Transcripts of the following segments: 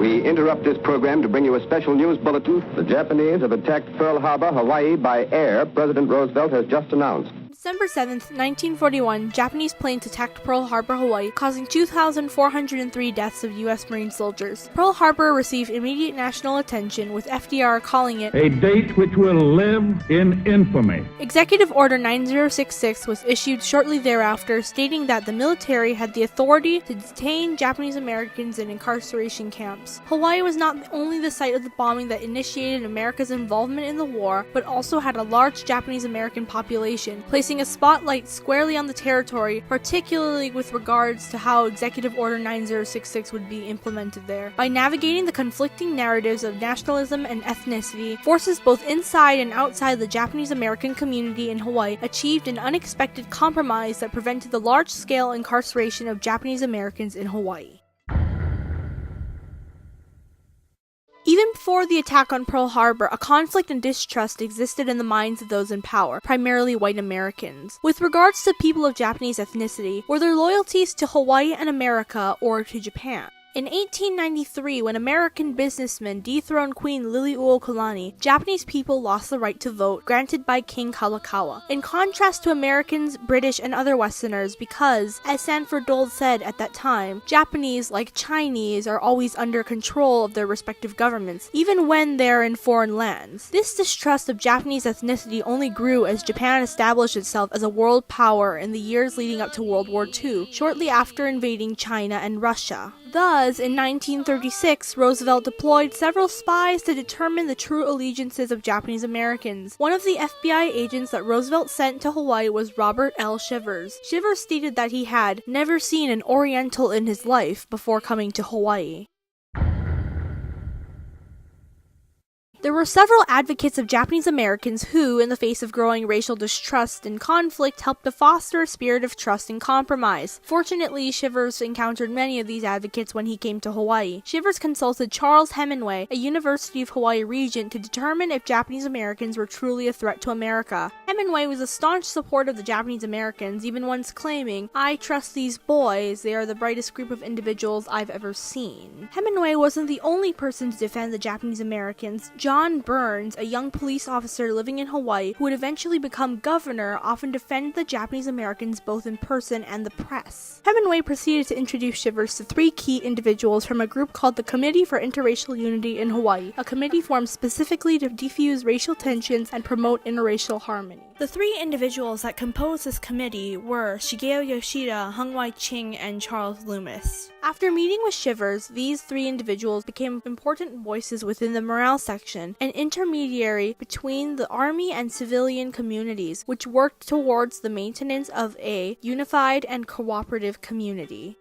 We interrupt this program to bring you a special news bulletin. The Japanese have attacked Pearl Harbor, Hawaii by air, President Roosevelt has just announced. December 7th, 1941, Japanese planes attacked Pearl Harbor, Hawaii, causing 2,403 deaths of U.S. Marine soldiers. Pearl Harbor received immediate national attention, with FDR calling it a date which will live in infamy. Executive Order 9066 was issued shortly thereafter, stating that the military had the authority to detain Japanese Americans in incarceration camps. Hawaii was not only the site of the bombing that initiated America's involvement in the war, but also had a large Japanese American population, placing a spotlight squarely on the territory, particularly with regards to how Executive Order 9066 would be implemented there. By navigating the conflicting narratives of nationalism and ethnicity, forces both inside and outside the Japanese American community in Hawaii achieved an unexpected compromise that prevented the large-scale incarceration of Japanese Americans in Hawaii. Even before the attack on Pearl Harbor, a conflict and distrust existed in the minds of those in power, primarily white Americans. With regards to people of Japanese ethnicity, were their loyalties to Hawaii and America or to Japan? In 1893, when American businessmen dethroned Queen Liliuokalani, Japanese people lost the right to vote, granted by King Kalakaua. In contrast to Americans, British, and other Westerners, because, as Sanford Dole said at that time, Japanese, like Chinese, are always under control of their respective governments, even when they're in foreign lands. This distrust of Japanese ethnicity only grew as Japan established itself as a world power in the years leading up to World War II, shortly after invading China and Russia. Thus, in 1936, Roosevelt deployed several spies to determine the true allegiances of Japanese Americans. One of the FBI agents that Roosevelt sent to Hawaii was Robert L. Shivers. Shivers stated that he had never seen an Oriental in his life before coming to Hawaii. There were several advocates of Japanese Americans who, in the face of growing racial distrust and conflict, helped to foster a spirit of trust and compromise. Fortunately, Shivers encountered many of these advocates when he came to Hawaii. Shivers consulted Charles Hemingway, a University of Hawaii regent, to determine if Japanese Americans were truly a threat to America. Hemingway was a staunch supporter of the Japanese Americans, even once claiming, "I trust these boys, they are the brightest group of individuals I've ever seen." Hemingway wasn't the only person to defend the Japanese Americans. John Burns, a young police officer living in Hawaii who would eventually become governor, often defended the Japanese Americans both in person and the press. Hemingway proceeded to introduce Shivers to three key individuals from a group called the Committee for Interracial Unity in Hawaii, a committee formed specifically to defuse racial tensions and promote interracial harmony. The three individuals that composed this committee were Shigeo Yoshida, Hung Wai-ching, and Charles Loomis. After meeting with Shivers, these three individuals became important voices within the morale section, an intermediary between the army and civilian communities, which worked towards the maintenance of a unified and cooperative community.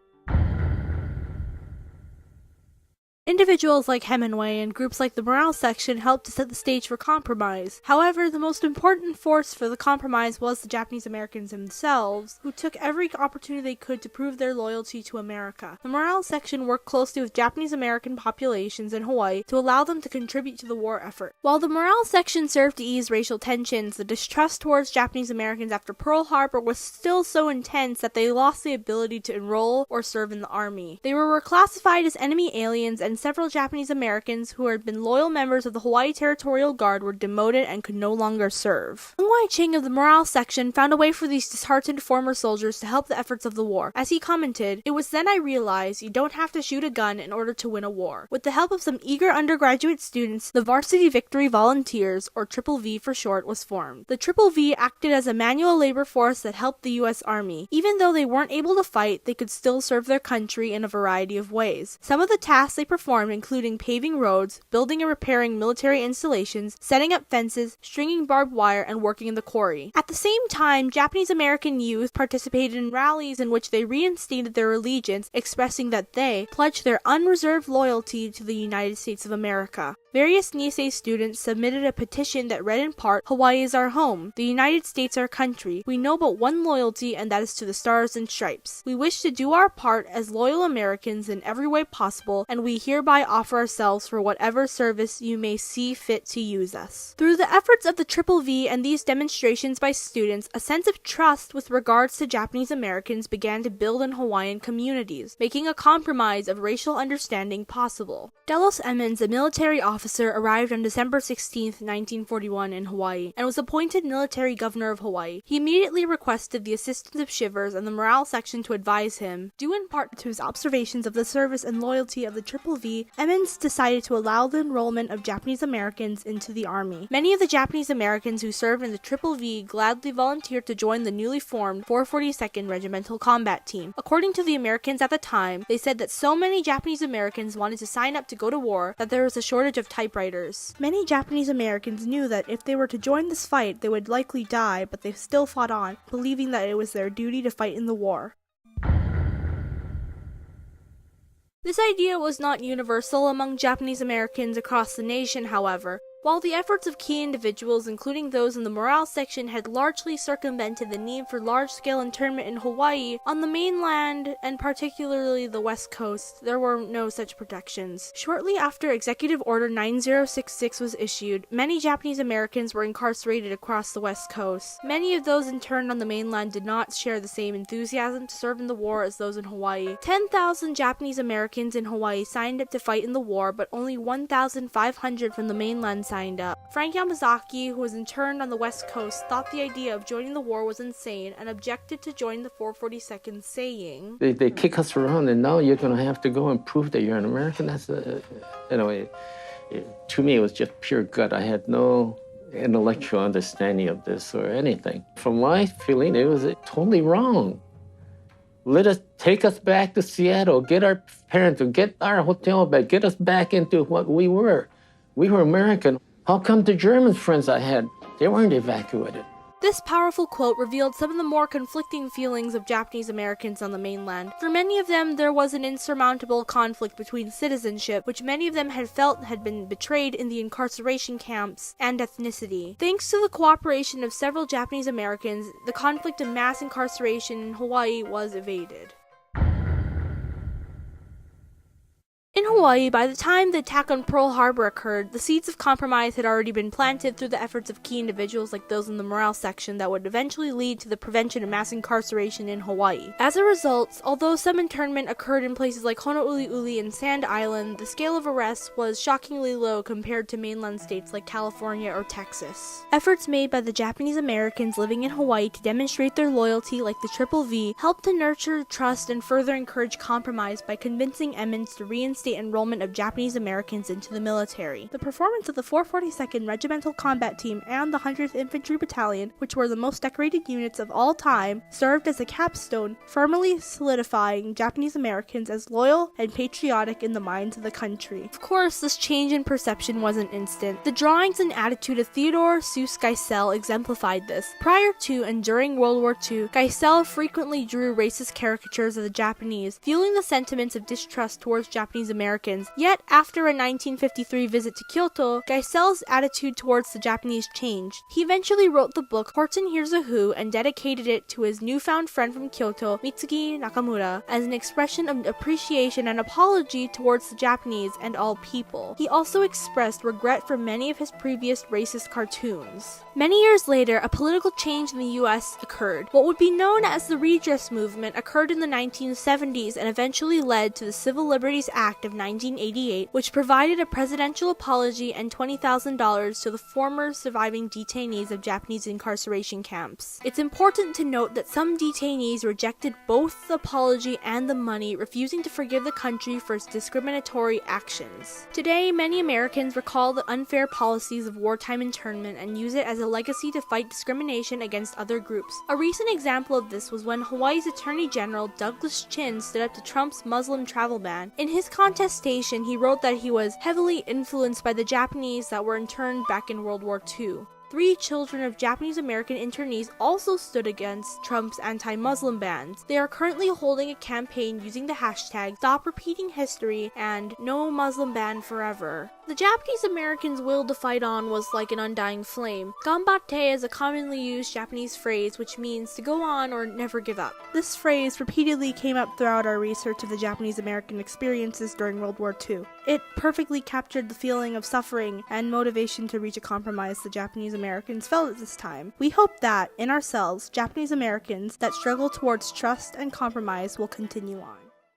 Individuals like Hemingway and groups like the morale section helped to set the stage for compromise. However, the most important force for the compromise was the Japanese Americans themselves, who took every opportunity they could to prove their loyalty to America. The morale section worked closely with Japanese American populations in Hawaii to allow them to contribute to the war effort. While the morale section served to ease racial tensions, the distrust towards Japanese Americans after Pearl Harbor was still so intense that they lost the ability to enroll or serve in the army. They were reclassified as enemy aliens, and several Japanese Americans who had been loyal members of the Hawaii Territorial Guard were demoted and could no longer serve. Hung Wai-ching of the morale section found a way for these disheartened former soldiers to help the efforts of the war. As he commented, "It was then I realized you don't have to shoot a gun in order to win a war." With the help of some eager undergraduate students, the Varsity Victory Volunteers, or Triple V for short, was formed. The Triple V acted as a manual labor force that helped the U.S. Army. Even though they weren't able to fight, they could still serve their country in a variety of ways. Some of the tasks they performed including paving roads, building and repairing military installations, setting up fences, stringing barbed wire, and working in the quarry. At the same time, Japanese American youth participated in rallies in which they reinstated their allegiance, expressing that they pledged their unreserved loyalty to the United States of America. Various Nisei students submitted a petition that read in part, "Hawaii is our home. The United States our country. We know but one loyalty, and that is to the Stars and Stripes. We wish to do our part as loyal Americans in every way possible, and we hereby offer ourselves for whatever service you may see fit to use us." Through the efforts of the Triple V and these demonstrations by students, a sense of trust with regards to Japanese Americans began to build in Hawaiian communities, making a compromise of racial understanding possible. Delos Emmons, a military officer, arrived on December 16, 1941 in Hawaii, and was appointed military governor of Hawaii. He immediately requested the assistance of Shivers and the morale section to advise him. Due in part to his observations of the service and loyalty of the Triple V, Emmons decided to allow the enrollment of Japanese Americans into the army. Many of the Japanese Americans who served in the Triple V gladly volunteered to join the newly formed 442nd Regimental Combat Team. According to the Americans at the time, they said that so many Japanese Americans wanted to sign up to go to war that there was a shortage of typewriters. Many Japanese Americans knew that if they were to join this fight, they would likely die, but they still fought on, believing that it was their duty to fight in the war. This idea was not universal among Japanese Americans across the nation, however. While the efforts of key individuals, including those in the morale section, had largely circumvented the need for large-scale internment in Hawaii, on the mainland, and particularly the West Coast, there were no such protections. Shortly after Executive Order 9066 was issued, many Japanese Americans were incarcerated across the West Coast. Many of those interned on the mainland did not share the same enthusiasm to serve in the war as those in Hawaii. 10,000 Japanese Americans in Hawaii signed up to fight in the war, but only 1,500 from the mainland signed up. Frank Yamazaki, who was interned on the West Coast, thought the idea of joining the war was insane and objected to join the 442nd, saying, They kick us around, and now you're going to have to go and prove that you're an American. That's to me, it was just pure gut. I had no intellectual understanding of this or anything. From my feeling, it was totally wrong. Take us back to Seattle, get our parents, get our hotel back, get us back into what we were. We were American. How come the German friends I had, they weren't evacuated? This powerful quote revealed some of the more conflicting feelings of Japanese Americans on the mainland. For many of them, there was an insurmountable conflict between citizenship, which many of them had felt had been betrayed in the incarceration camps, and ethnicity. Thanks to the cooperation of several Japanese Americans, the conflict of mass incarceration in Hawaii was evaded. In Hawaii, by the time the attack on Pearl Harbor occurred, the seeds of compromise had already been planted through the efforts of key individuals like those in the morale section that would eventually lead to the prevention of mass incarceration in Hawaii. As a result, although some internment occurred in places like Honolulu and Sand Island, the scale of arrests was shockingly low compared to mainland states like California or Texas. Efforts made by the Japanese Americans living in Hawaii to demonstrate their loyalty, like the Triple V, helped to nurture trust and further encourage compromise by convincing Emmons to reinstate enrollment of Japanese Americans into the military. The performance of the 442nd Regimental Combat Team and the 100th Infantry Battalion, which were the most decorated units of all time, served as a capstone, firmly solidifying Japanese Americans as loyal and patriotic in the minds of the country. Of course, this change in perception wasn't instant. The drawings and attitude of Theodore Seuss Geisel exemplified this. Prior to and during World War II, Geisel frequently drew racist caricatures of the Japanese, fueling the sentiments of distrust towards Japanese Americans. Yet, after a 1953 visit to Kyoto, Geisel's attitude towards the Japanese changed. He eventually wrote the book Horton Hears a Who and dedicated it to his newfound friend from Kyoto, Mitsugi Nakamura, as an expression of appreciation and apology towards the Japanese and all people. He also expressed regret for many of his previous racist cartoons. Many years later, a political change in the US occurred. What would be known as the Redress Movement occurred in the 1970s and eventually led to the Civil Liberties Act of 1988, which provided a presidential apology and $20,000 to the former surviving detainees of Japanese incarceration camps. It's important to note that some detainees rejected both the apology and the money, refusing to forgive the country for its discriminatory actions. Today, many Americans recall the unfair policies of wartime internment and use it as a legacy to fight discrimination against other groups. A recent example of this was when Hawaii's Attorney General Douglas Chin stood up to Trump's Muslim travel ban. In his contestation, he wrote that he was heavily influenced by the Japanese that were interned back in World War II. 3 children of Japanese American internees also stood against Trump's anti-Muslim bans. They are currently holding a campaign using the hashtag Stop Repeating History and No Muslim Ban Forever. The Japanese Americans' will to fight on was like an undying flame. Ganbatte is a commonly used Japanese phrase which means to go on or never give up. This phrase repeatedly came up throughout our research of the Japanese American experiences during World War II. It perfectly captured the feeling of suffering and motivation to reach a compromise the Japanese Americans felt at this time. We hope that, in ourselves, Japanese Americans that struggle towards trust and compromise will continue on.